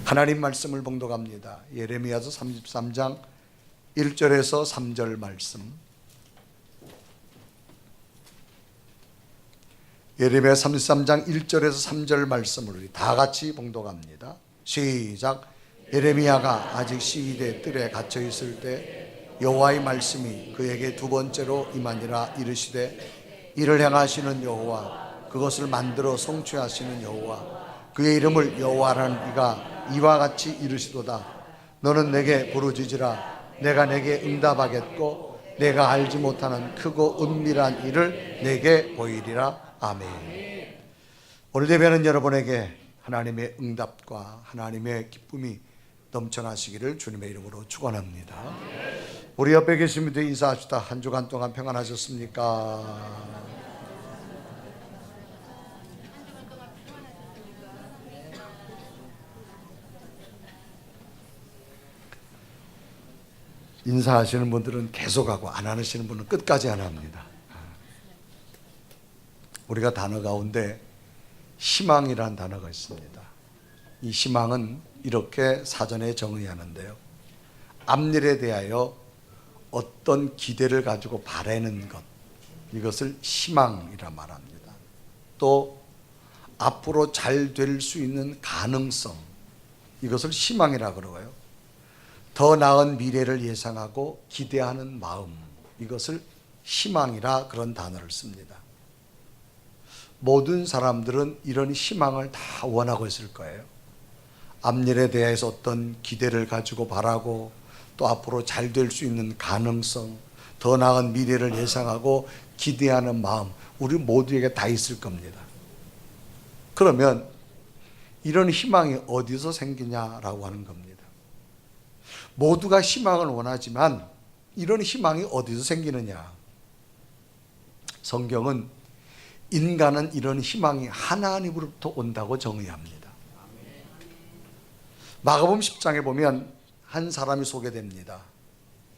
하나님 말씀을 봉독합니다. 예레미야서 33장 1절에서 3절 말씀. 예레미야 33장 1절에서 3절 말씀을 우리 다 같이 봉독합니다. 시작. 예레미야가 아직 시위대 뜰에 갇혀 있을 때 여호와의 말씀이 그에게 두 번째로 임하니라. 이르시되 이를 행하시는 여호와, 그것을 만들어 성취하시는 여호와, 그의 이름을 여호와라는 이가 이와 같이 이르시도다. 너는 내게 부르짖으라. 내가 내게 응답하겠고 내가 알지 못하는 크고 은밀한 일을 내게 보이리라. 아멘. 오늘 예배는 여러분에게 하나님의 응답과 하나님의 기쁨이 넘쳐나시기를 주님의 이름으로 축원합니다. 우리 옆에 계신 분들 인사합시다. 한 주간 동안 평안하셨습니까? 인사하시는 분들은 계속하고 안 하시는 분은 끝까지 안 합니다. 우리가 단어 가운데 희망이라는 단어가 있습니다. 이 희망은 이렇게 사전에 정의하는데요, 앞일에 대하여 어떤 기대를 가지고 바라는 것, 이것을 희망이라 말합니다. 또 앞으로 잘 될 수 있는 가능성, 이것을 희망이라 그러고요, 더 나은 미래를 예상하고 기대하는 마음, 이것을 희망이라 그런 단어를 씁니다. 모든 사람들은 이런 희망을 다 원하고 있을 거예요. 앞일에 대해서 어떤 기대를 가지고 바라고, 또 앞으로 잘 될 수 있는 가능성, 더 나은 미래를 예상하고 기대하는 마음, 우리 모두에게 다 있을 겁니다. 그러면 이런 희망이 어디서 생기냐라고 하는 겁니다. 모두가 희망을 원하지만 이런 희망이 어디서 생기느냐? 성경은 인간은 이런 희망이 하나님으로부터 온다고 정의합니다. 마가복음 10장에 보면 한 사람이 소개됩니다.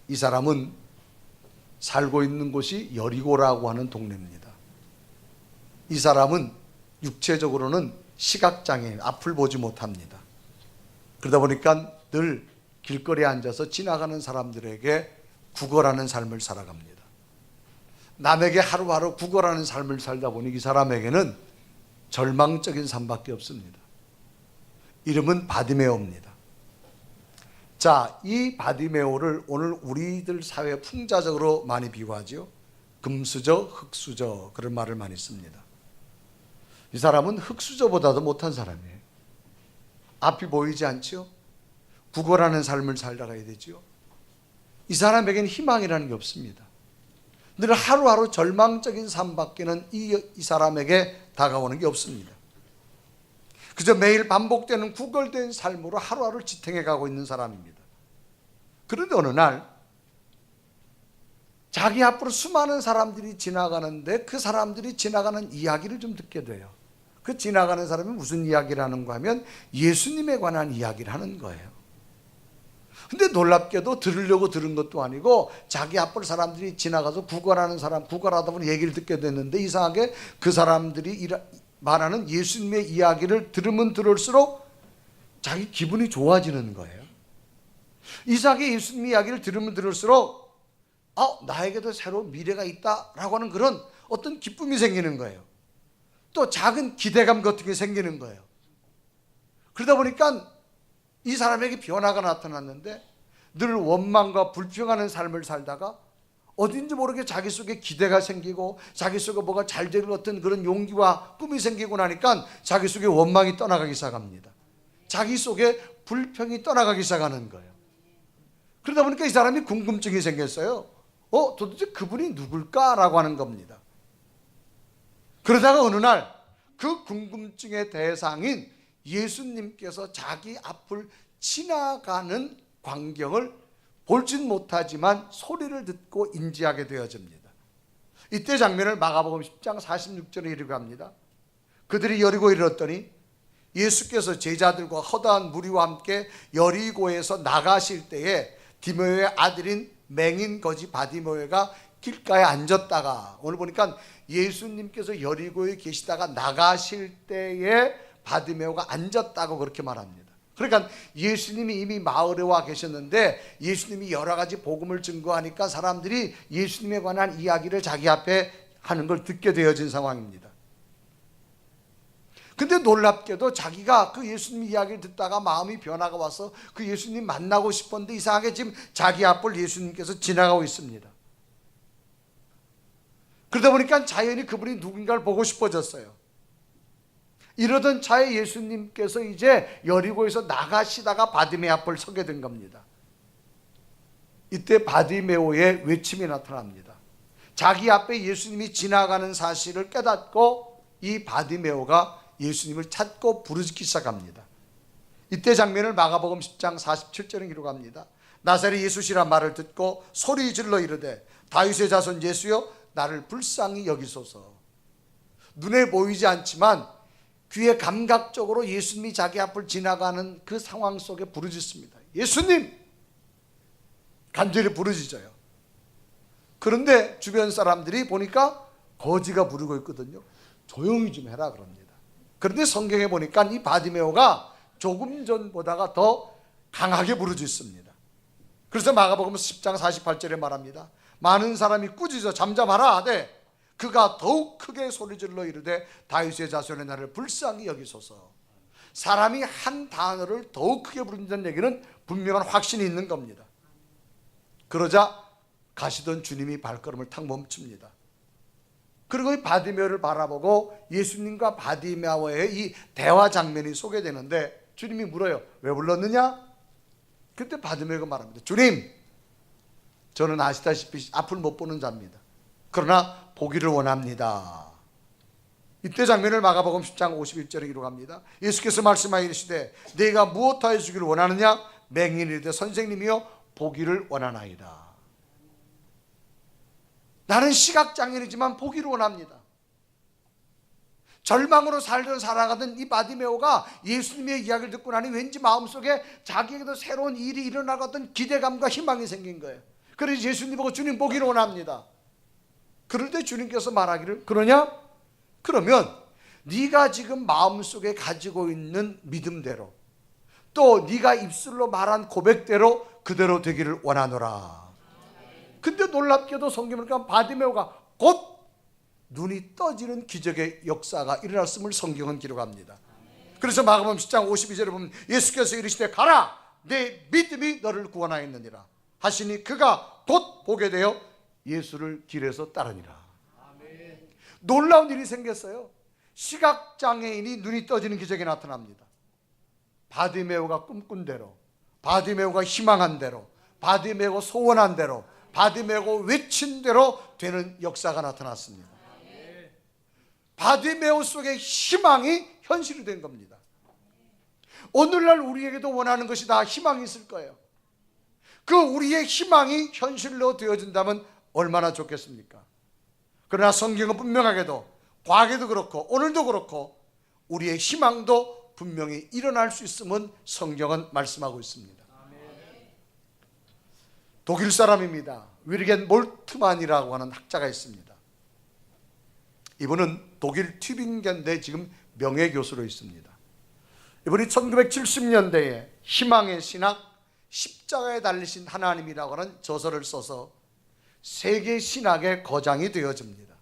이 사람은 살고 있는 곳이 여리고라고 하는 동네입니다. 이 사람은 육체적으로는 시각장애인, 앞을 보지 못합니다. 그러다 보니까 늘 길거리에 앉아서 지나가는 사람들에게 구걸하는 삶을 살아갑니다. 남에게 하루하루 구걸하는 삶을 살다 보니 이 사람에게는 절망적인 삶밖에 없습니다. 이름은 바디메오입니다. 자, 이 바디메오를 오늘 우리들 사회에 풍자적으로 많이 비유하죠. 금수저, 흙수저, 그런 말을 많이 씁니다. 이 사람은 흙수저보다도 못한 사람이에요. 앞이 보이지 않죠? 구걸하는 삶을 살아가야 되죠. 이 사람에게는 희망이라는 게 없습니다. 늘 하루하루 절망적인 삶밖에는 이 사람에게 다가오는 게 없습니다. 그저 매일 반복되는 구걸된 삶으로 하루하루 지탱해 가고 있는 사람입니다. 그런데 어느 날 자기 앞으로 수많은 사람들이 지나가는데 그 사람들이 지나가는 이야기를 좀 듣게 돼요. 그 지나가는 사람이 무슨 이야기를 하는가 하면 예수님에 관한 이야기를 하는 거예요. 근데 놀랍게도 들으려고 들은 것도 아니고 자기 앞을 사람들이 지나가서 구걸하는 사람, 구걸하다 보니 얘기를 듣게 됐는데 이상하게 그 사람들이 말하는 예수님의 이야기를 들으면 들을수록 자기 기분이 좋아지는 거예요. 이상하게 예수님 이야기를 들으면 들을수록 나에게도 새로운 미래가 있다라고 하는 그런 어떤 기쁨이 생기는 거예요. 또 작은 기대감 같은 게 생기는 거예요. 그러다 보니까 이 사람에게 변화가 나타났는데 늘 원망과 불평하는 삶을 살다가 어딘지 모르게 자기 속에 기대가 생기고 자기 속에 뭐가 잘 될 어떤 그런 용기와 꿈이 생기고 나니까 자기 속에 원망이 떠나가기 시작합니다. 자기 속에 불평이 떠나가기 시작하는 거예요. 그러다 보니까 이 사람이 궁금증이 생겼어요. 도대체 그분이 누굴까라고 하는 겁니다. 그러다가 어느 날 그 궁금증의 대상인 예수님께서 자기 앞을 지나가는 광경을 볼진 못하지만 소리를 듣고 인지하게 되어집니다. 이때 장면을 마가복음 10장 46절에 이르고 합니다. 그들이 여리고에 이르렀더니 예수께서 제자들과 허다한 무리와 함께 여리고에서 나가실 때에 디메오의 아들인 맹인 거지 바디메오가 길가에 앉았다가, 오늘 보니까 예수님께서 여리고에 계시다가 나가실 때에 바디메오가 앉았다고 그렇게 말합니다. 그러니까 예수님이 이미 마을에 와 계셨는데 예수님이 여러 가지 복음을 증거하니까 사람들이 예수님에 관한 이야기를 자기 앞에 하는 걸 듣게 되어진 상황입니다. 근데 놀랍게도 자기가 그 예수님 이야기를 듣다가 마음이 변화가 와서 그 예수님 만나고 싶었는데 이상하게 지금 자기 앞을 예수님께서 지나가고 있습니다. 그러다 보니까 자연히 그분이 누군가를 보고 싶어졌어요. 이러던 차에 예수님께서 이제 여리고에서 나가시다가 바디메오 앞을 서게 된 겁니다. 이때 바디메오의 외침이 나타납니다. 자기 앞에 예수님이 지나가는 사실을 깨닫고 이 바디메오가 예수님을 찾고 부르짖기 시작합니다. 이때 장면을 마가복음 10장 47절에 기록합니다. 나사렛 예수시라 말을 듣고 소리 질러 이르되 다윗의 자손 예수여 나를 불쌍히 여기소서. 눈에 보이지 않지만 귀에 감각적으로 예수님이 자기 앞을 지나가는 그 상황 속에 부르짖습니다. 예수님! 간절히 부르짖어요. 그런데 주변 사람들이 보니까 거지가 부르고 있거든요. 조용히 좀 해라 그럽니다. 그런데 성경에 보니까 이 바디메오가 조금 전보다가 더 강하게 부르짖습니다. 그래서 마가복음 10장 48절에 말합니다. 많은 사람이 꾸짖어 잠잠하라 하되 그가 더욱 크게 소리질러 이르되 다윗의 자손의 나를 불쌍히 여기소서. 사람이 한 단어를 더욱 크게 부른다는 얘기는 분명한 확신이 있는 겁니다. 그러자 가시던 주님이 발걸음을 탁 멈춥니다. 그리고 이 바디메오를 바라보고 예수님과 바디메오의 이 대화 장면이 소개되는데 주님이 물어요. 왜 불렀느냐? 그때 바디메오가 말합니다. 주님, 저는 아시다시피 앞을 못 보는 자입니다. 그러나 보기를 원합니다. 이때 장면을 마가복음 10장 51절에 기록합니다. 예수께서 말씀하시되 네가 무엇하여 주기를 원하느냐? 맹인이 이르되 선생님이여 보기를 원하나이다. 나는 시각장애인이지만 보기를 원합니다. 절망으로 살아가던 이 바디메오가 예수님의 이야기를 듣고 나니 왠지 마음속에 자기에게도 새로운 일이 일어날 것 같은 기대감과 희망이 생긴 거예요. 그래서 예수님 보고 주님 보기를 원합니다. 그럴 때 주님께서 말하기를 그러냐? 그러면 네가 지금 마음속에 가지고 있는 믿음대로 또 네가 입술로 말한 고백대로 그대로 되기를 원하노라. 근데 놀랍게도 성경을 보니까 바디메오가 곧 눈이 떠지는 기적의 역사가 일어났음을 성경은 기록합니다. 그래서 마가복음 10장 52절에 보면 예수께서 이르시되 가라 내 믿음이 너를 구원하였느니라 하시니 그가 곧 보게 되어 예수를 길에서 따르니라. 놀라운 일이 생겼어요. 시각장애인이 눈이 떠지는 기적이 나타납니다. 바디메오가 꿈꾼 대로, 바디메오가 희망한 대로, 바디메오가 소원한 대로, 바디메오가 외친 대로 되는 역사가 나타났습니다. 바디메오 속에 희망이 현실이 된 겁니다. 오늘날 우리에게도 원하는 것이 다 희망이 있을 거예요. 그 우리의 희망이 현실로 되어진다면 얼마나 좋겠습니까? 그러나 성경은 분명하게도 과거에도 그렇고 오늘도 그렇고 우리의 희망도 분명히 일어날 수 있음은 성경은 말씀하고 있습니다. 독일 사람입니다. 위르겐 몰트만이라고 하는 학자가 있습니다. 이분은 독일 튜빙겐대 지금 명예교수로 있습니다. 이분이 1970년대에 희망의 신학, 십자가에 달리신 하나님이라고 하는 저서를 써서 세계 신학의 거장이 되어집니다.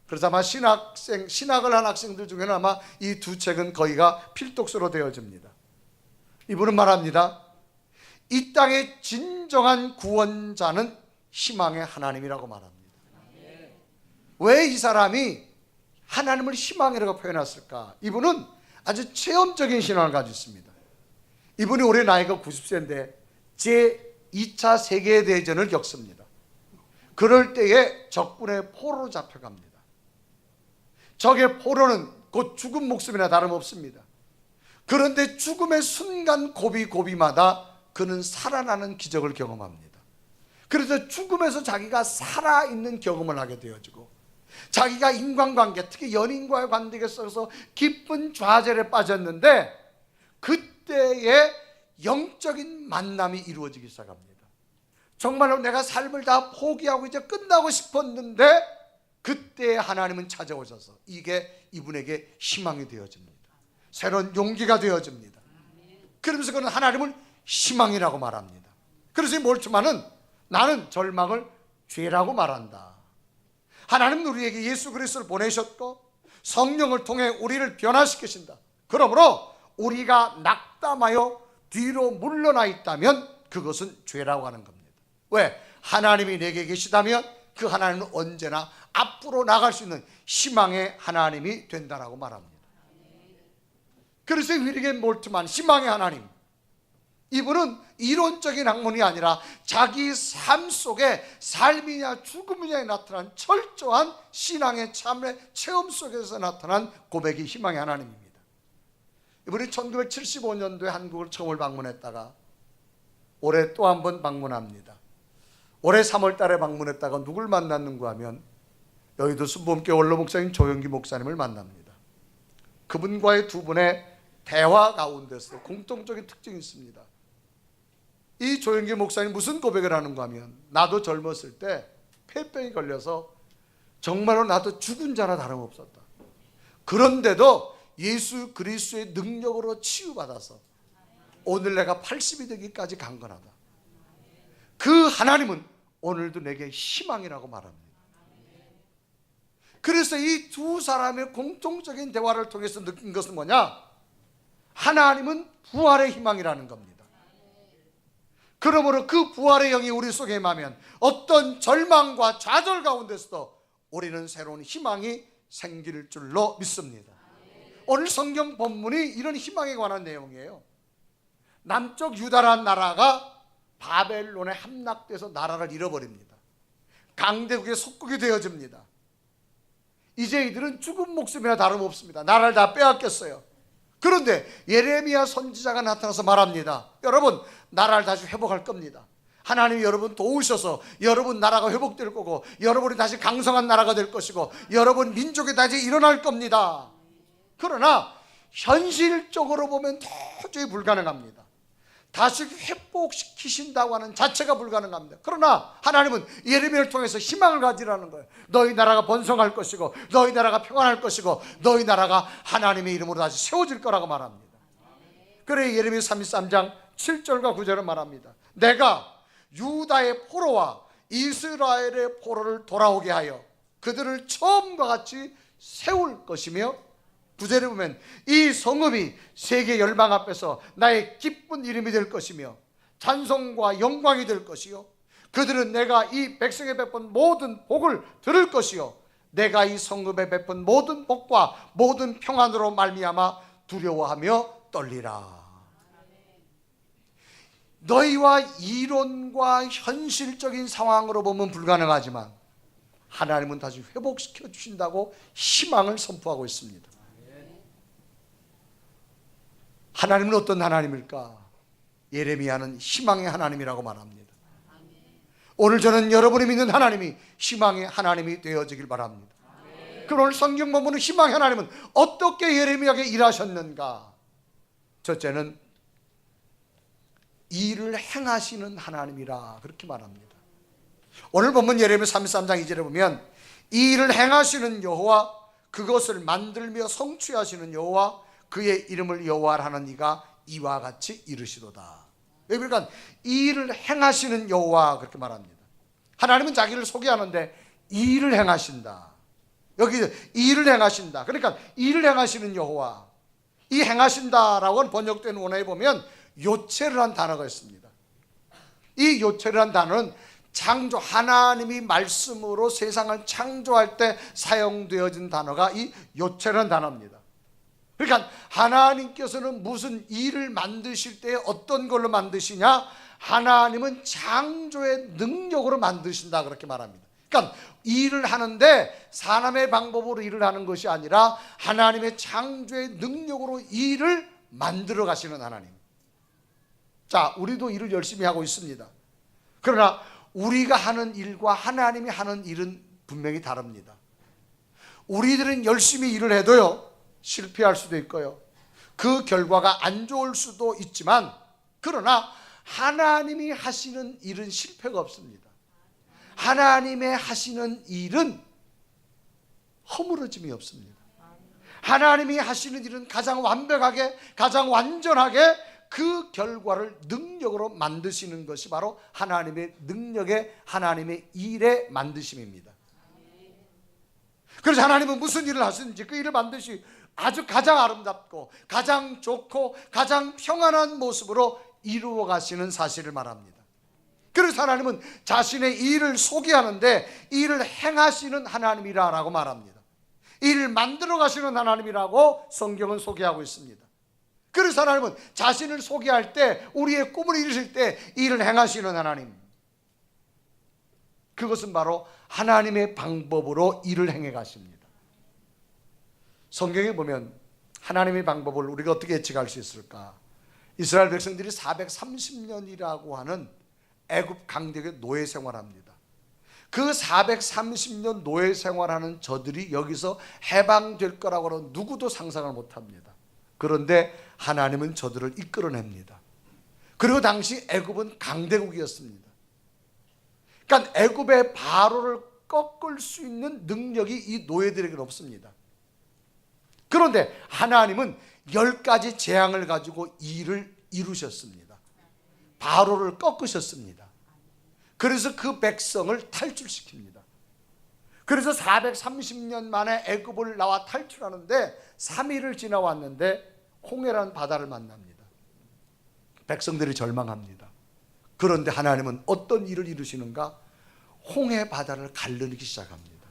그래서 아마 신학을 한 학생들 중에는 아마 이 두 책은 거의가 필독서로 되어집니다. 이분은 말합니다. 이 땅의 진정한 구원자는 희망의 하나님이라고 말합니다. 왜 이 사람이 하나님을 희망이라고 표현했을까? 이분은 아주 체험적인 신앙을 가지고 있습니다. 이분이 올해 나이가 90세인데 제2차 세계대전을 겪습니다. 그럴 때에 적군의 포로로 잡혀갑니다. 적의 포로는 곧 죽은 목숨이나 다름없습니다. 그런데 죽음의 순간 고비마다 그는 살아나는 기적을 경험합니다. 그래서 죽음에서 자기가 살아있는 경험을 하게 되어지고 자기가 인간관계, 특히 연인과의 관계에 있어서 깊은 좌절에 빠졌는데 그때의 영적인 만남이 이루어지기 시작합니다. 정말로 내가 삶을 다 포기하고 이제 끝나고 싶었는데 그때 하나님은 찾아오셔서 이게 이분에게 희망이 되어집니다. 새로운 용기가 되어집니다. 그러면서 그는 하나님을 희망이라고 말합니다. 그래서 이 몰트만은 나는 절망을 죄라고 말한다. 하나님은 우리에게 예수 그리스도를 보내셨고 성령을 통해 우리를 변화시키신다. 그러므로 우리가 낙담하여 뒤로 물러나 있다면 그것은 죄라고 하는 겁니다. 왜? 하나님이 내게 계시다면 그 하나님은 언제나 앞으로 나갈 수 있는 희망의 하나님이 된다라고 말합니다. 그래서 윌리엄 몰트만, 희망의 하나님, 이분은 이론적인 학문이 아니라 자기 삶 속에 삶이냐 죽음이냐에 나타난 철저한 신앙의 참의 체험 속에서 나타난 고백이 희망의 하나님입니다. 이분이 1975년도에 한국을 처음 방문했다가 올해 또 한 번 방문합니다. 올해 3월 달에 방문했다가 누굴 만났는가 하면 여의도 순복음교회 원로 목사님 조영기 목사님을 만납니다. 그분과의 두 분의 대화 가운데서 공통적인 특징이 있습니다. 이 조영기 목사님 무슨 고백을 하는가 하면 나도 젊었을 때 폐병이 걸려서 정말로 나도 죽은 자나 다름없었다. 그런데도 예수 그리스도의 능력으로 치유받아서 오늘 내가 80이 되기까지 강건하다. 그 하나님은 오늘도 내게 희망이라고 말합니다. 그래서 이 두 사람의 공통적인 대화를 통해서 느낀 것은 뭐냐? 하나님은 부활의 희망이라는 겁니다. 그러므로 그 부활의 영이 우리 속에 임하면 어떤 절망과 좌절 가운데서도 우리는 새로운 희망이 생길 줄로 믿습니다. 오늘 성경 본문이 이런 희망에 관한 내용이에요. 남쪽 유다라는 나라가 바벨론에 함락돼서 나라를 잃어버립니다. 강대국의 속국이 되어집니다. 이제 이들은 죽은 목숨이나 다름없습니다. 나라를 다 빼앗겼어요. 그런데 예레미야 선지자가 나타나서 말합니다. 여러분, 나라를 다시 회복할 겁니다. 하나님이 여러분 도우셔서 여러분 나라가 회복될 거고 여러분이 다시 강성한 나라가 될 것이고 여러분 민족이 다시 일어날 겁니다. 그러나 현실적으로 보면 도저히 불가능합니다. 다시 회복시키신다고 하는 자체가 불가능합니다. 그러나 하나님은 예레미야를 통해서 희망을 가지라는 거예요. 너희 나라가 번성할 것이고 너희 나라가 평안할 것이고 너희 나라가 하나님의 이름으로 다시 세워질 거라고 말합니다. 그래 예레미야 33장 7절과 9절은 말합니다. 내가 유다의 포로와 이스라엘의 포로를 돌아오게 하여 그들을 처음과 같이 세울 것이며 9절에 보면 이 성읍이 세계 열방 앞에서 나의 기쁜 이름이 될 것이며 찬송과 영광이 될 것이요 그들은 내가 이 백성에 베푼 모든 복을 들을 것이요 내가 이 성읍에 베푼 모든 복과 모든 평안으로 말미암아 두려워하며 떨리라. 너희와 이론과 현실적인 상황으로 보면 불가능하지만 하나님은 다시 회복시켜 주신다고 희망을 선포하고 있습니다. 하나님은 어떤 하나님일까? 예레미야는 희망의 하나님이라고 말합니다. 오늘 저는 여러분이 믿는 하나님이 희망의 하나님이 되어지길 바랍니다. 그럼 오늘 성경 본문은 희망의 하나님은 어떻게 예레미야에게 일하셨는가? 첫째는 일을 행하시는 하나님이라 그렇게 말합니다. 오늘 본문 예레미야 33장 2절에 보면 이 일을 행하시는 여호와 그것을 만들며 성취하시는 여호와 그의 이름을 여호와라 하는 이가 이와 같이 이르시도다. 그러니까 이 일을 행하시는 여호와 그렇게 말합니다. 하나님은 자기를 소개하는데 이 일을 행하신다. 여기 이 일을 행하신다. 그러니까 이 일을 행하시는 여호와. 이 행하신다라고 번역된 원어에 보면 요체르란 단어가 있습니다. 이 요체르란 단어는 창조, 하나님이 말씀으로 세상을 창조할 때 사용되어진 단어가 이 요체르란 단어입니다. 그러니까 하나님께서는 무슨 일을 만드실 때 어떤 걸로 만드시냐? 하나님은 창조의 능력으로 만드신다 그렇게 말합니다. 그러니까 일을 하는데 사람의 방법으로 일을 하는 것이 아니라 하나님의 창조의 능력으로 일을 만들어 가시는 하나님. 자, 우리도 일을 열심히 하고 있습니다. 그러나 우리가 하는 일과 하나님이 하는 일은 분명히 다릅니다. 우리들은 열심히 일을 해도요 실패할 수도 있고요 그 결과가 안 좋을 수도 있지만 그러나 하나님이 하시는 일은 실패가 없습니다. 하나님의 하시는 일은 허물어짐이 없습니다. 하나님이 하시는 일은 가장 완벽하게 가장 완전하게 그 결과를 능력으로 만드시는 것이 바로 하나님의 능력의, 하나님의 일의 만드심입니다. 그래서 하나님은 무슨 일을 하시는지 그 일을 반드시 아주 가장 아름답고 가장 좋고 가장 평안한 모습으로 이루어 가시는 사실을 말합니다. 그래서 하나님은 자신의 일을 소개하는데 일을 행하시는 하나님이라고 말합니다. 일을 만들어 가시는 하나님이라고 성경은 소개하고 있습니다. 그래서 하나님은 자신을 소개할 때, 우리의 꿈을 이루실 때 일을 행하시는 하나님, 그것은 바로 하나님의 방법으로 일을 행해 가십니다. 성경에 보면 하나님의 방법을 우리가 어떻게 예측할 수 있을까? 이스라엘 백성들이 430년이라고 하는 애굽 강대국의 노예 생활합니다. 그 430년 노예 생활하는 저들이 여기서 해방될 거라고는 누구도 상상을 못합니다. 그런데 하나님은 저들을 이끌어냅니다. 그리고 당시 애굽은 강대국이었습니다. 그러니까 애굽의 바로를 꺾을 수 있는 능력이 이 노예들에게는 없습니다. 그런데 하나님은 10가지 재앙을 가지고 일을 이루셨습니다. 바로를 꺾으셨습니다. 그래서 그 백성을 탈출시킵니다. 그래서 430년 만에 애굽을 나와 탈출하는데 3일을 지나왔는데 홍해라는 바다를 만납니다. 백성들이 절망합니다. 그런데 하나님은 어떤 일을 이루시는가? 홍해 바다를 가르기 시작합니다.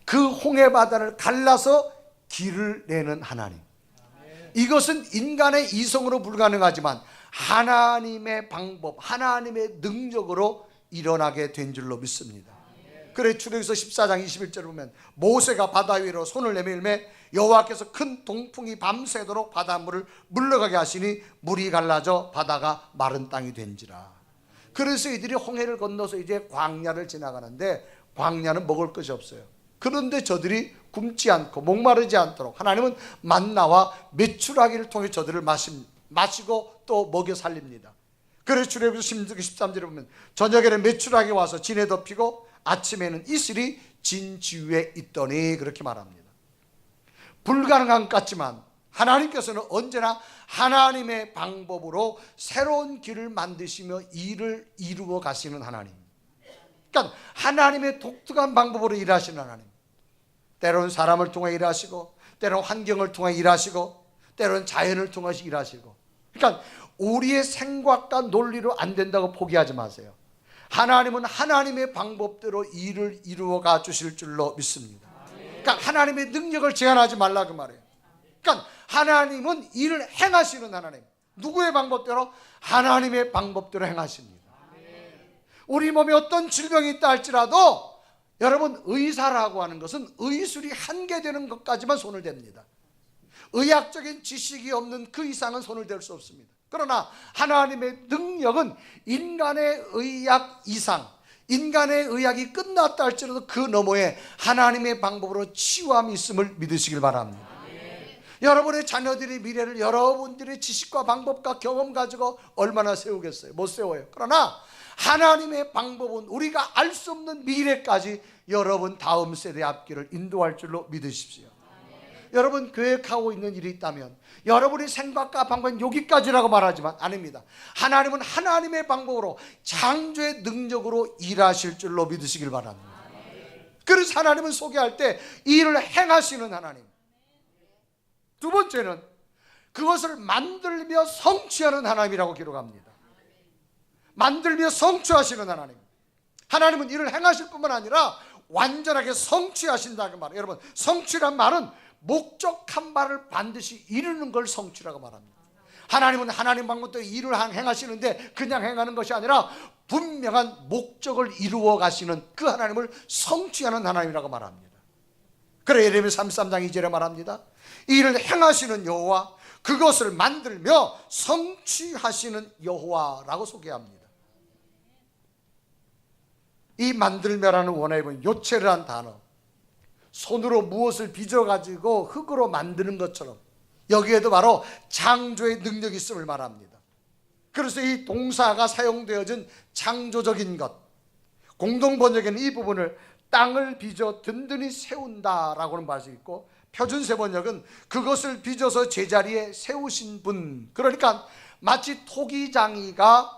그 홍해 바다를 갈라서 길을 내는 하나님. 이것은 인간의 이성으로 불가능하지만 하나님의 방법, 하나님의 능력으로 일어나게 된 줄로 믿습니다. 그래 출애굽기서 14장 21절을 보면 모세가 바다 위로 손을 내밀매 여호와께서 큰 동풍이 밤새도록 바닷물을 물러가게 하시니 물이 갈라져 바다가 마른 땅이 된지라. 그래서 이들이 홍해를 건너서 이제 광야를 지나가는데 광야는 먹을 것이 없어요. 그런데 저들이 굶지 않고 목마르지 않도록 하나님은 만나와 메추라기를 통해 저들을 마시고 또 먹여 살립니다. 그래서 출애굽기서 13절에 보면 저녁에는 메추라기 와서 진에 덮이고 아침에는 이슬이 진 지위에 있더니 그렇게 말합니다. 불가능한 것 같지만 하나님께서는 언제나 하나님의 방법으로 새로운 길을 만드시며 일을 이루어 가시는 하나님. 그러니까 하나님의 독특한 방법으로 일하시는 하나님. 때로는 사람을 통해 일하시고 때로는 환경을 통해 일하시고 때로는 자연을 통해서 일하시고. 그러니까 우리의 생각과 논리로 안 된다고 포기하지 마세요. 하나님은 하나님의 방법대로 일을 이루어 가 주실 줄로 믿습니다. 그러니까 하나님의 능력을 제한하지 말라 그 말이에요. 그러니까 하나님은 일을 행하시는 하나님. 누구의 방법대로? 하나님의 방법대로 행하십니다. 우리 몸에 어떤 질병이 있다 할지라도 여러분, 의사라고 하는 것은 의술이 한계되는 것까지만 손을 댑니다. 의학적인 지식이 없는 그 이상은 손을 댈 수 없습니다. 그러나 하나님의 능력은 인간의 의학 이상, 인간의 의학이 끝났다 할지라도 그 너머에 하나님의 방법으로 치유함이 있음을 믿으시길 바랍니다. 여러분의 자녀들의 미래를 여러분들의 지식과 방법과 경험 가지고 얼마나 세우겠어요? 못 세워요. 그러나 하나님의 방법은 우리가 알 수 없는 미래까지 여러분 다음 세대 앞길을 인도할 줄로 믿으십시오. 여러분 계획하고 있는 일이 있다면 여러분의 생각과 방법은 여기까지라고 말하지만 아닙니다. 하나님은 하나님의 방법으로 창조의 능력으로 일하실 줄로 믿으시길 바랍니다. 그래서 하나님은 소개할 때 일을 행하시는 하나님. 두 번째는 그것을 만들며 성취하는 하나님이라고 기록합니다. 만들며 성취하시는 하나님. 하나님은 일을 행하실 뿐만 아니라 완전하게 성취하신다 그 말이에요. 여러분, 성취란 말은 목적한 바를 반드시 이루는 걸 성취라고 말합니다. 하나님은 하나님 방법대로 일을 행하시는데 그냥 행하는 것이 아니라 분명한 목적을 이루어 가시는 그 하나님을 성취하는 하나님이라고 말합니다. 그래 예레미야 33장 2절에 말합니다. 일을 행하시는 여호와, 그것을 만들며 성취하시는 여호와라고 소개합니다. 이 만들며라는 원어에 보면 요체르한 단어, 손으로 무엇을 빚어가지고 흙으로 만드는 것처럼 여기에도 바로 창조의 능력이 있음을 말합니다. 그래서 이 동사가 사용되어진 창조적인 것, 공동번역에는 이 부분을 땅을 빚어 든든히 세운다라고는 말이 있고 표준세 번역은 그것을 빚어서 제자리에 세우신 분, 그러니까 마치 토기장이가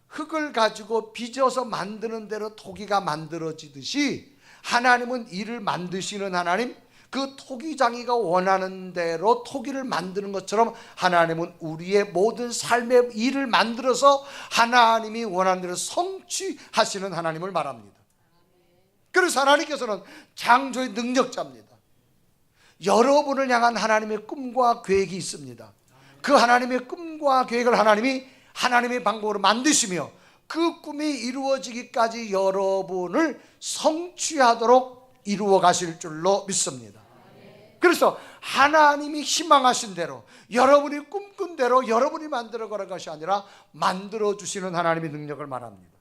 흙을 가지고 빚어서 만드는 대로 토기가 만들어지듯이 하나님은 이를 만드시는 하나님, 그 토기장이가 원하는 대로 토기를 만드는 것처럼 하나님은 우리의 모든 삶의 일을 만들어서 하나님이 원하는 대로 성취하시는 하나님을 말합니다. 그래서 하나님께서는 창조의 능력자입니다. 여러분을 향한 하나님의 꿈과 계획이 있습니다. 그 하나님의 꿈과 계획을 하나님이 하나님의 방법으로 만드시며 그 꿈이 이루어지기까지 여러분을 성취하도록 이루어 가실 줄로 믿습니다. 그래서 하나님이 희망하신 대로, 여러분이 꿈꾼 대로 여러분이 만들어 가는 것이 아니라 만들어 주시는 하나님의 능력을 말합니다.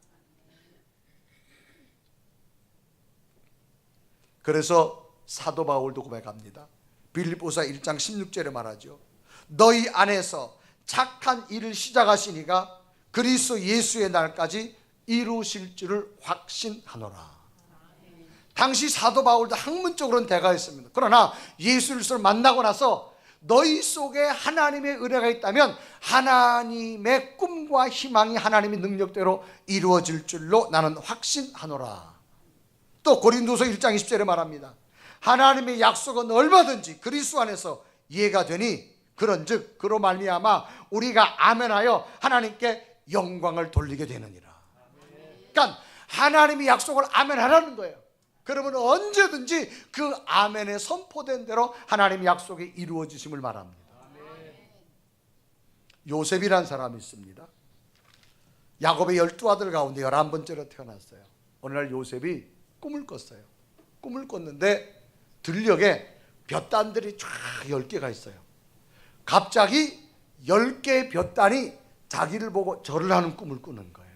그래서 사도 바울도 고백합니다. 빌립보서 1장 16절에 말하죠. 너희 안에서 착한 일을 시작하시니가 그리스도 예수의 날까지 이루실 줄을 확신하노라. 당시 사도 바울도 학문적으로는 대가였습니다. 그러나 예수 그리스도를 만나고 나서 너희 속에 하나님의 은혜가 있다면 하나님의 꿈과 희망이 하나님의 능력대로 이루어질 줄로 나는 확신하노라. 또 고린도서 1장 20절에 말합니다. 하나님의 약속은 얼마든지 그리스도 안에서 이해가 되니 그런즉 그로 말미암아 우리가 아멘하여 하나님께 영광을 돌리게 되느니라. 그러니까 하나님이 약속을 아멘하라는 거예요. 그러면 언제든지 그 아멘에 선포된 대로 하나님의 약속이 이루어지심을 말합니다. 요셉이라는 사람이 있습니다. 야곱의 12아들 가운데 11번째로 태어났어요. 어느 날 요셉이 꿈을 꿨어요. 꿈을 꿨는데 들녘에 볕단들이 쫙 10개가 있어요. 갑자기 10개의 볕단이 자기를 보고 절을 하는 꿈을 꾸는 거예요.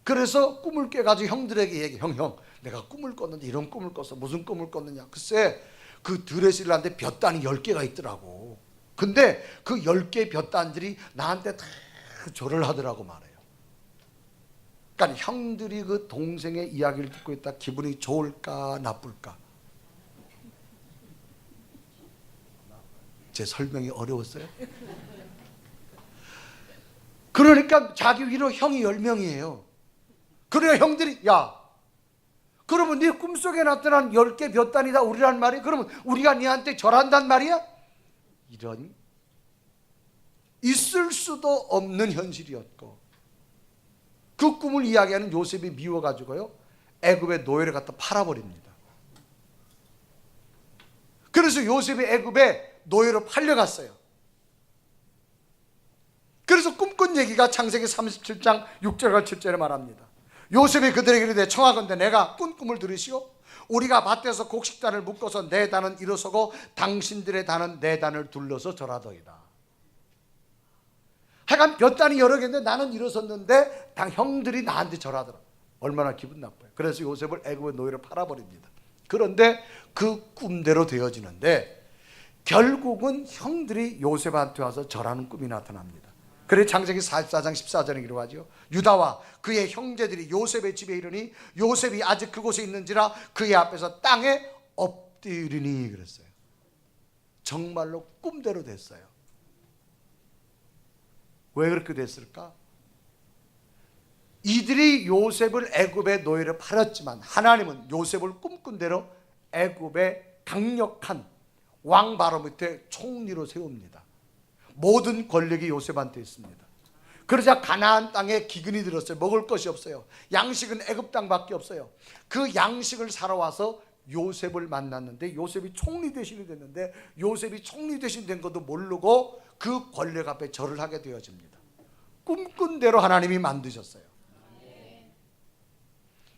그래서 꿈을 깨가지고 형들에게 얘기해. 형, 내가 꿈을 꿨는데 이런 꿈을 꿨어. 무슨 꿈을 꿨느냐. 글쎄 그 들에 실는데 볕단이 10개가 있더라고. 근데 그 10개의 볕단들이 나한테 다 절을 하더라고 말해요. 그러니까 형들이 그 동생의 이야기를 듣고 있다 기분이 좋을까 나쁠까? 제 설명이 어려웠어요? 그러니까 자기 위로 형이 10명이에요. 그래야 형들이 야 그러면 네 꿈속에 나타난 10개 볕단이다 우리란 말이야? 그러면 우리가 네한테 절한단 말이야? 이런 있을 수도 없는 현실이었고 그 꿈을 이야기하는 요셉이 미워가지고요 애굽의 노예를 갖다 팔아버립니다. 그래서 요셉이 애굽에 노예로 팔려갔어요. 그래서 꿈꾼 얘기가 창세기 37장 6절과 7절에 말합니다. 요셉이 그들에게 이르되 청하건대 내가 꾼 꿈을 들으시오. 우리가 밭에서 곡식단을 묶어서 내 단은 일어서고 당신들의 단은 내 단을 둘러서 절하더이다. 하여간 볕단이 여러 개인데 나는 일어섰는데 형들이 나한테 절하더라. 얼마나 기분 나빠요. 그래서 요셉을 애굽의 노예로 팔아버립니다. 그런데 그 꿈대로 되어지는데 결국은 형들이 요셉한테 와서 절하는 꿈이 나타납니다. 그래서 창세기 44장 14절에 기록하죠. 유다와 그의 형제들이 요셉의 집에 이르니 요셉이 아직 그곳에 있는지라 그의 앞에서 땅에 엎드리니 그랬어요. 정말로 꿈대로 됐어요. 왜 그렇게 됐을까? 이들이 요셉을 애굽의 노예로 팔았지만 하나님은 요셉을 꿈꾼 대로 애굽의 강력한 왕 바로 밑에 총리로 세웁니다. 모든 권력이 요셉한테 있습니다. 그러자 가나안 땅에 기근이 들었어요. 먹을 것이 없어요. 양식은 애굽 땅밖에 없어요. 그 양식을 사러 와서 요셉을 만났는데 요셉이 총리 대신이 됐는데 요셉이 총리 대신 된 것도 모르고 그 권력 앞에 절을 하게 되어집니다. 꿈꾼 대로 하나님이 만드셨어요.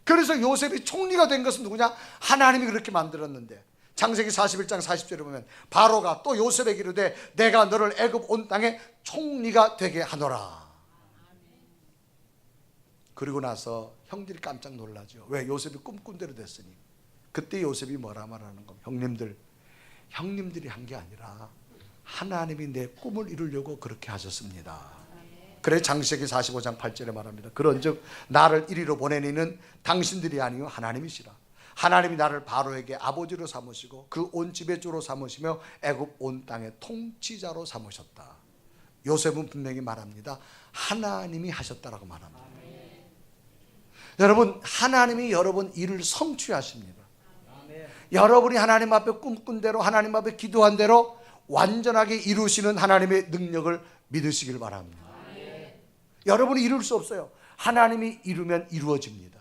그래서 요셉이 총리가 된 것은 누구냐? 하나님이 그렇게 만들었는데 창세기 41장 40절에 보면 바로가 또 요셉에게 이르되 내가 너를 애굽 온 땅에 총리가 되게 하노라. 그리고 나서 형들이 깜짝 놀라죠. 왜? 요셉이 꿈꾼 대로 됐으니. 그때 요셉이 뭐라 말하는 겁니까? 형님들이 한 게 아니라 하나님이 내 꿈을 이루려고 그렇게 하셨습니다. 그래 창세기 45장 8절에 말합니다. 그런즉 나를 이리로 보내니는 당신들이 아니요 하나님이시라. 하나님이 나를 바로에게 아버지로 삼으시고 그 온 집의 주로 삼으시며 애굽 온 땅의 통치자로 삼으셨다. 요셉은 분명히 말합니다. 하나님이 하셨다라고 말합니다. 여러분, 하나님이 여러분 일을 성취하십니다. 여러분이 하나님 앞에 꿈꾼 대로, 하나님 앞에 기도한 대로 완전하게 이루시는 하나님의 능력을 믿으시길 바랍니다. 여러분이 이룰 수 없어요. 하나님이 이루면 이루어집니다.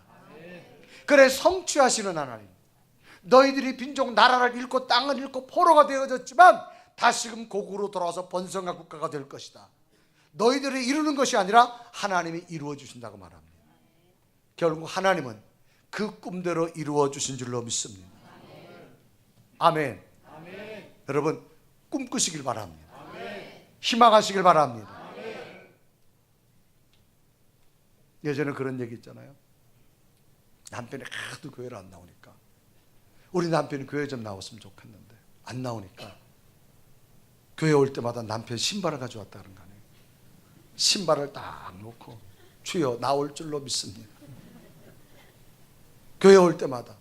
그래, 성취하시는 하나님. 너희들이 빈족 나라를 잃고 땅을 잃고 포로가 되어졌지만 다시금 고국으로 돌아와서 번성한 국가가 될 것이다. 너희들이 이루는 것이 아니라 하나님이 이루어 주신다고 말합니다. 결국 하나님은 그 꿈대로 이루어 주신 줄로 믿습니다. 아멘. 여러분, 꿈꾸시길 바랍니다. 희망하시길 바랍니다. 예전에 그런 얘기 있잖아요. 남편이 하도 교회를 안 나오니까 우리 남편이 교회 좀 나왔으면 좋겠는데 안 나오니까 교회 올 때마다 남편 신발을 가져왔다는 거 아니에요. 신발을 딱 놓고 주여 나올 줄로 믿습니다. 교회 올 때마다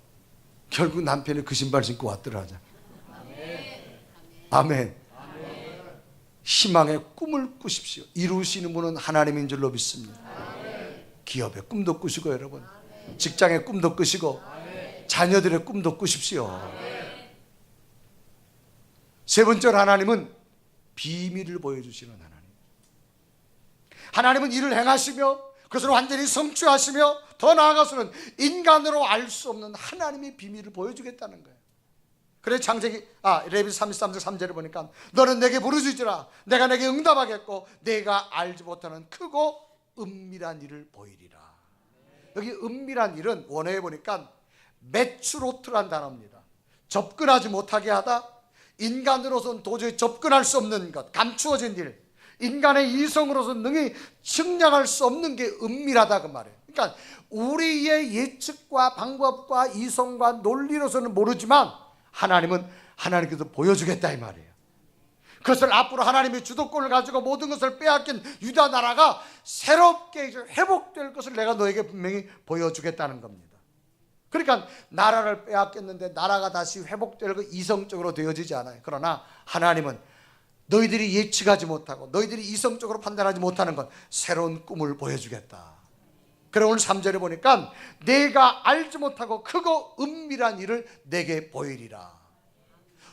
결국 남편이 그 신발 신고 왔더라자. 아멘. 희망의 꿈을 꾸십시오. 이루시는 분은 하나님인 줄로 믿습니다. 기업의 꿈도 꾸시고, 여러분 직장의 꿈도 꾸시고, 자녀들의 꿈도 꾸십시오. 세 번째로 하나님은 비밀을 보여주시는 하나님. 하나님은 일을 행하시며 그것을 완전히 성취하시며 더 나아가서는 인간으로 알 수 없는 하나님의 비밀을 보여주겠다는 거예요. 그래 창세기 레위기 33장 3절을 보니까 너는 내게 부르짖으라 내가 내게 응답하겠고 내가 알지 못하는 크고 은밀한 일을 보이리라. 여기 은밀한 일은 원어에 보니까 메추로트란 단어입니다. 접근하지 못하게 하다, 인간으로서는 도저히 접근할 수 없는 것, 감추어진 일, 인간의 이성으로서 능히 측량할 수 없는 게 은밀하다 그 말이에요. 그러니까 우리의 예측과 방법과 이성과 논리로서는 모르지만 하나님은 하나님께서 보여주겠다 이 말이에요. 그것을 앞으로 하나님의 주도권을 가지고 모든 것을 빼앗긴 유다 나라가 새롭게 이제 회복될 것을 내가 너에게 분명히 보여주겠다는 겁니다. 그러니까 나라를 빼앗겼는데 나라가 다시 회복될 거 이성적으로 되어지지 않아요. 그러나 하나님은 너희들이 예측하지 못하고 너희들이 이성적으로 판단하지 못하는 것, 새로운 꿈을 보여주겠다. 그래 오늘 3절에 보니까 내가 알지 못하고 크고 은밀한 일을 내게 보이리라.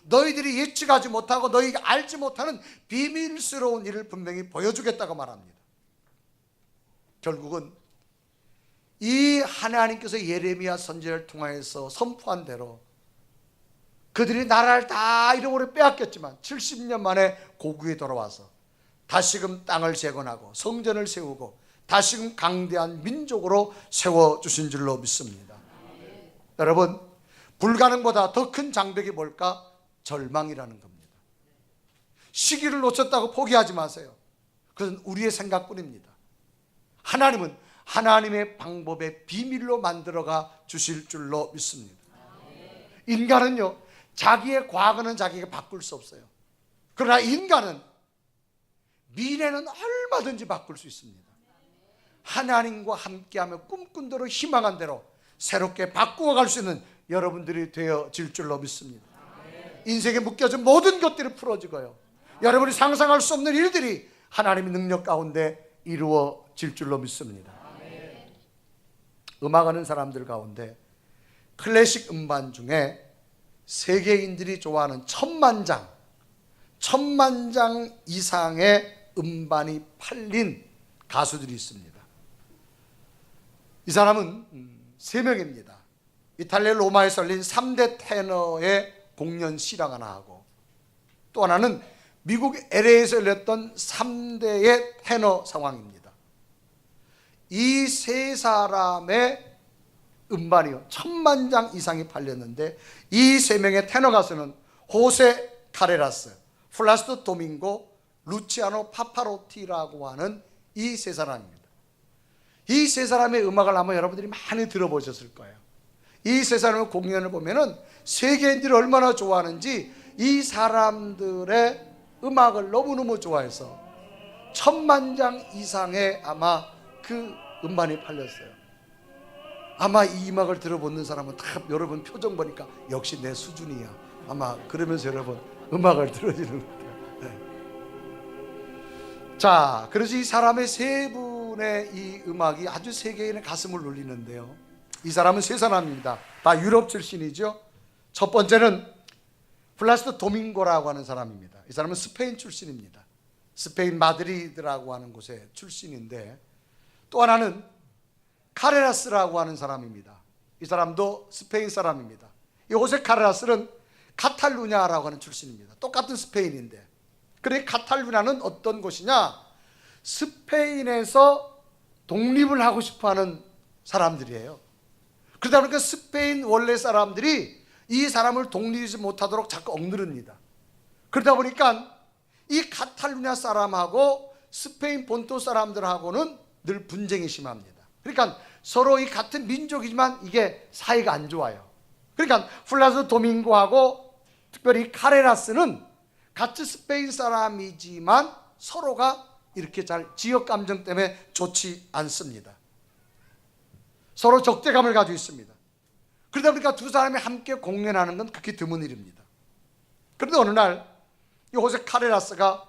너희들이 예측하지 못하고 너희가 알지 못하는 비밀스러운 일을 분명히 보여주겠다고 말합니다. 결국은 이 하나님께서 예레미야 선지자를 통하여서 선포한 대로 그들이 나라를 다 잃어버려 빼앗겼지만 70년 만에 고국에 돌아와서 다시금 땅을 재건하고 성전을 세우고 다시금 강대한 민족으로 세워주신 줄로 믿습니다. 여러분, 불가능보다 더 큰 장벽이 뭘까? 절망이라는 겁니다. 시기를 놓쳤다고 포기하지 마세요. 그것은 우리의 생각뿐입니다. 하나님은 하나님의 방법의 비밀로 만들어가 주실 줄로 믿습니다. 인간은요, 자기의 과거는 자기가 바꿀 수 없어요. 그러나 인간은 미래는 얼마든지 바꿀 수 있습니다. 하나님과 함께하며 꿈꾼 대로 희망한 대로 새롭게 바꾸어 갈 수 있는 여러분들이 되어질 줄로 믿습니다. 인생에 묶여진 모든 것들이 풀어지고요, 여러분이 상상할 수 없는 일들이 하나님의 능력 가운데 이루어질 줄로 믿습니다. 음악하는 사람들 가운데 클래식 음반 중에 세계인들이 좋아하는 1000만 장 이상의 음반이 팔린 가수들이 있습니다. 이 사람은 3명입니다. 이탈리아 로마에서 열린 3대 테너의 공연 실황 하나 하고, 또 하나는 미국 LA에서 열렸던 3대의 테너 상황입니다. 이 세 사람의 음반이요 1000만 장 이상이 팔렸는데, 이 3명의 테너 가수는 호세 카레라스, 플라시도 도밍고, 루치아노 파파로티라고 하는 이 세 사람입니다. 이 세 사람의 음악을 아마 여러분들이 많이 들어보셨을 거예요. 이 세 사람의 공연을 보면은 세계인들이 얼마나 좋아하는지, 이 사람들의 음악을 너무너무 좋아해서 1000만 장 이상의 아마 그 음반이 팔렸어요. 아마 이 음악을 들어보는 사람은 다 여러분 표정 보니까 역시 내 수준이야, 아마 그러면서 여러분 음악을 들어주는 것 같아요. 자, 그래서 이 사람의 세 분의 이 음악이 아주 세계인의 가슴을 울리는데요. 이 사람은 세 사람입니다. 다 유럽 출신이죠. 첫 번째는 플라시도 도밍고라고 하는 사람입니다. 이 사람은 스페인 출신입니다. 스페인 마드리드라고 하는 곳의 출신인데, 또 하나는 카레라스라고 하는 사람입니다. 이 사람도 스페인 사람입니다. 이 호세 카레라스는 카탈루냐라고 하는 출신입니다. 똑같은 스페인인데, 그런데 카탈루냐는 어떤 곳이냐? 스페인에서 독립을 하고 싶어하는 사람들이에요. 그러다 보니까 스페인 원래 사람들이 이 사람을 독립하지 못하도록 자꾸 억누릅니다. 그러다 보니까 이 카탈루냐 사람하고 스페인 본토 사람들하고는 늘 분쟁이 심합니다. 그러니까 서로 이 같은 민족이지만 이게 사이가 안 좋아요. 그러니까 플라시도 도밍고하고 특별히 카레라스는 같이 스페인 사람이지만 서로가 이렇게 잘 지역 감정 때문에 좋지 않습니다. 서로 적대감을 가지고 있습니다. 그러다 보니까 두 사람이 함께 공연하는 건 극히 드문 일입니다. 그런데 어느 날 이 호세 카레라스가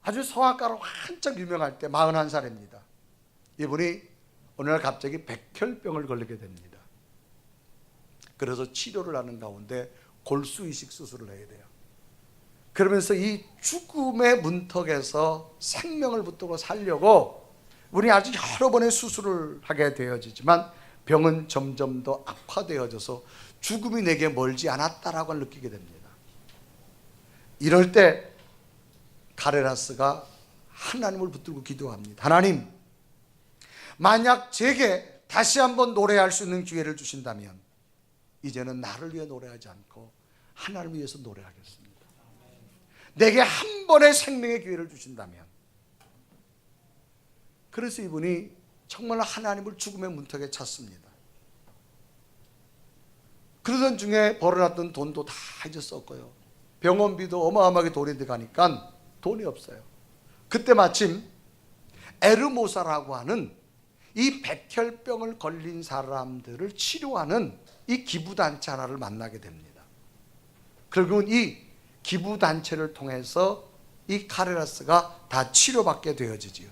아주 성악가로 한창 유명할 때 41살입니다. 이분이 어느 날 갑자기 백혈병을 걸리게 됩니다. 그래서 치료를 하는 가운데 골수 이식 수술을 해야 돼요. 그러면서 이 죽음의 문턱에서 생명을 붙들고 살려고 우리 아주 여러 번의 수술을 하게 되어지지만 병은 점점 더 악화되어져서 죽음이 내게 멀지 않았다라고 느끼게 됩니다. 이럴 때 카레라스가 하나님을 붙들고 기도합니다. 하나님, 만약 제게 다시 한번 노래할 수 있는 기회를 주신다면 이제는 나를 위해 노래하지 않고 하나님을 위해서 노래하겠습니다. 내게 한 번의 생명의 기회를 주신다면. 그래서 이분이 정말 하나님을 죽음의 문턱에 찼습니다. 그러던 중에 벌어놨던 돈도 다 이제 썼고요. 병원비도 어마어마하게 돈이 들어가니까 돈이 없어요. 그때 마침 에르모사라고 하는 이 백혈병을 걸린 사람들을 치료하는 이 기부단체 하나를 만나게 됩니다. 결국은 이 기부단체를 통해서 이 카레라스가 다 치료받게 되어지지요.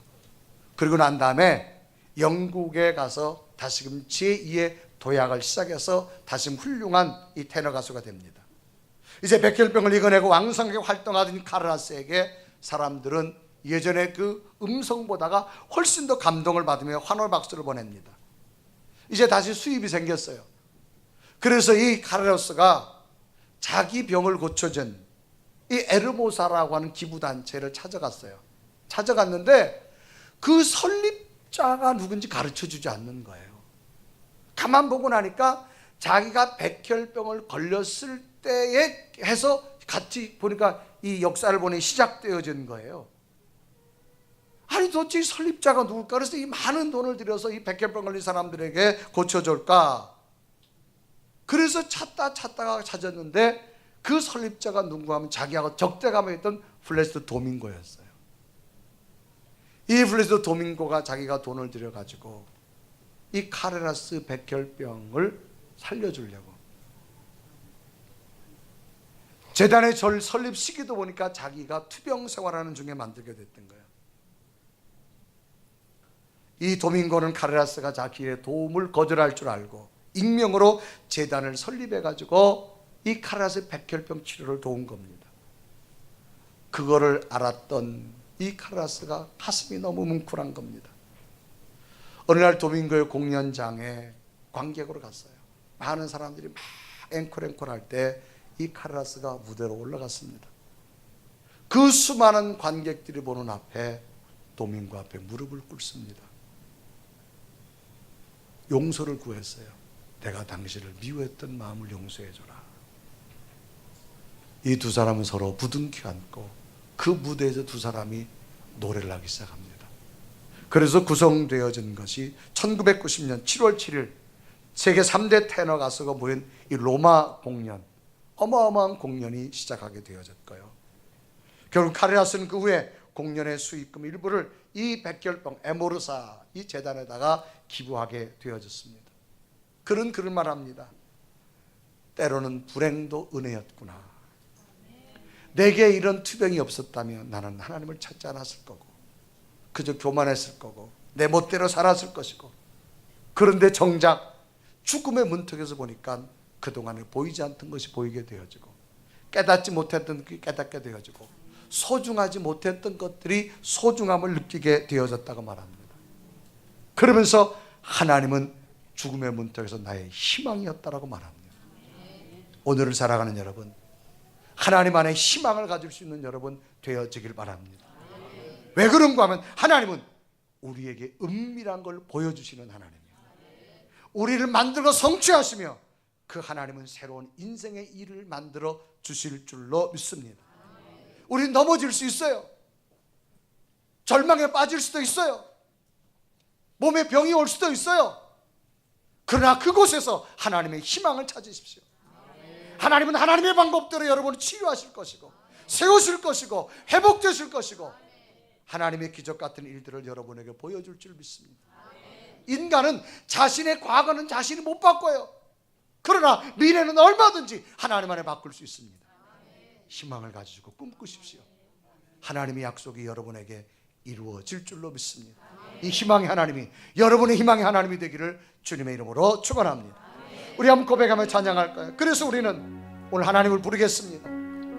그리고 난 다음에 영국에 가서 다시금 제2의 도약을 시작해서 다시 훌륭한 이 테너 가수가 됩니다. 이제 백혈병을 이겨내고 왕성하게 활동하던 카레라스에게 사람들은 예전에 그 음성보다가 훨씬 더 감동을 받으며 환호 박수를 보냅니다. 이제 다시 수입이 생겼어요. 그래서 이 카레라스가 자기 병을 고쳐준 이 에르모사라고 하는 기부단체를 찾아갔어요. 찾아갔는데 그 설립자가 누군지 가르쳐주지 않는 거예요. 가만 보고 나니까 자기가 백혈병을 걸렸을 때에 해서 같이 보니까 이 역사를 보니 시작되어진 거예요. 아니 도대체 설립자가 누굴까? 그래서 이 많은 돈을 들여서 이 백혈병 걸린 사람들에게 고쳐줄까? 그래서 찾다가 찾았는데 그 설립자가 누구 하면 자기하고 적대감에 있던 플라시도 도밍고였어요. 이 플라시도 도밍고가 자기가 돈을 들여가지고 이 카레라스 백혈병을 살려주려고 재단의 설립 시기도 보니까 자기가 투병 생활하는 중에 만들게 됐던 거예요. 이 도밍고는 카레라스가 자기의 도움을 거절할 줄 알고 익명으로 재단을 설립해가지고 이 카레라스의 백혈병 치료를 도운 겁니다. 그거를 알았던 이 카레라스가 가슴이 너무 뭉클한 겁니다. 어느 날 도밍고의 공연장에 관객으로 갔어요. 많은 사람들이 막 앵콜 할 때 이 카레라스가 무대로 올라갔습니다. 그 수많은 관객들이 보는 앞에 도밍고 앞에 무릎을 꿇습니다. 용서를 구했어요. 내가 당신을 미워했던 마음을 용서해줘라. 이 두 사람은 서로 부둥켜 안고 그 무대에서 두 사람이 노래를 하기 시작합니다. 그래서 구성되어진 것이 1990년 7월 7일 세계 3대 테너 가수가 모인 이 로마 공연, 어마어마한 공연이 시작하게 되어졌고요. 결국 카레라스는 그 후에 공연의 수익금 일부를 이 백혈병 에모르사 이 재단에다가 기부하게 되어졌습니다. 그는 그런 말합니다. 때로는 불행도 은혜였구나. 내게 이런 투병이 없었다면 나는 하나님을 찾지 않았을 거고 그저 교만했을 거고 내 멋대로 살았을 것이고, 그런데 정작 죽음의 문턱에서 보니까 그동안에 보이지 않던 것이 보이게 되어지고, 깨닫지 못했던 것이 깨닫게 되어지고, 소중하지 못했던 것들이 소중함을 느끼게 되어졌다고 말합니다. 그러면서 하나님은 죽음의 문턱에서 나의 희망이었다라고 말합니다. 오늘을 살아가는 여러분, 하나님 안에 희망을 가질 수 있는 여러분 되어지길 바랍니다. 왜 그런가 하면 하나님은 우리에게 은밀한 걸 보여주시는 하나님이에요. 우리를 만들어 성취하시며 그 하나님은 새로운 인생의 일을 만들어 주실 줄로 믿습니다. 우리는 넘어질 수 있어요. 절망에 빠질 수도 있어요. 몸에 병이 올 수도 있어요. 그러나 그곳에서 하나님의 희망을 찾으십시오. 하나님은 하나님의 방법대로 여러분을 치유하실 것이고, 세우실 것이고, 회복되실 것이고, 하나님의 기적 같은 일들을 여러분에게 보여줄 줄 믿습니다. 인간은 자신의 과거는 자신이 못 바꿔요. 그러나 미래는 얼마든지 하나님 안에 바꿀 수 있습니다. 희망을 가지고 꿈꾸십시오. 하나님의 약속이 여러분에게 이루어질 줄로 믿습니다. 이 희망의 하나님이 여러분의 희망의 하나님이 되기를 주님의 이름으로 축원합니다. 우리 한번 고백하며 찬양할 거예요. 그래서 우리는 오늘 하나님을 부르겠습니다.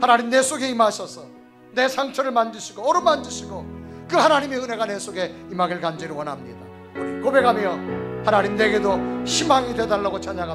하나님 내 속에 임하셔서 내 상처를 만지시고 어루만지시고 그 하나님의 은혜가 내 속에 임하길 간절히 원합니다. 우리 고백하며 하나님 내게도 희망이 되달라고 찬양합니다.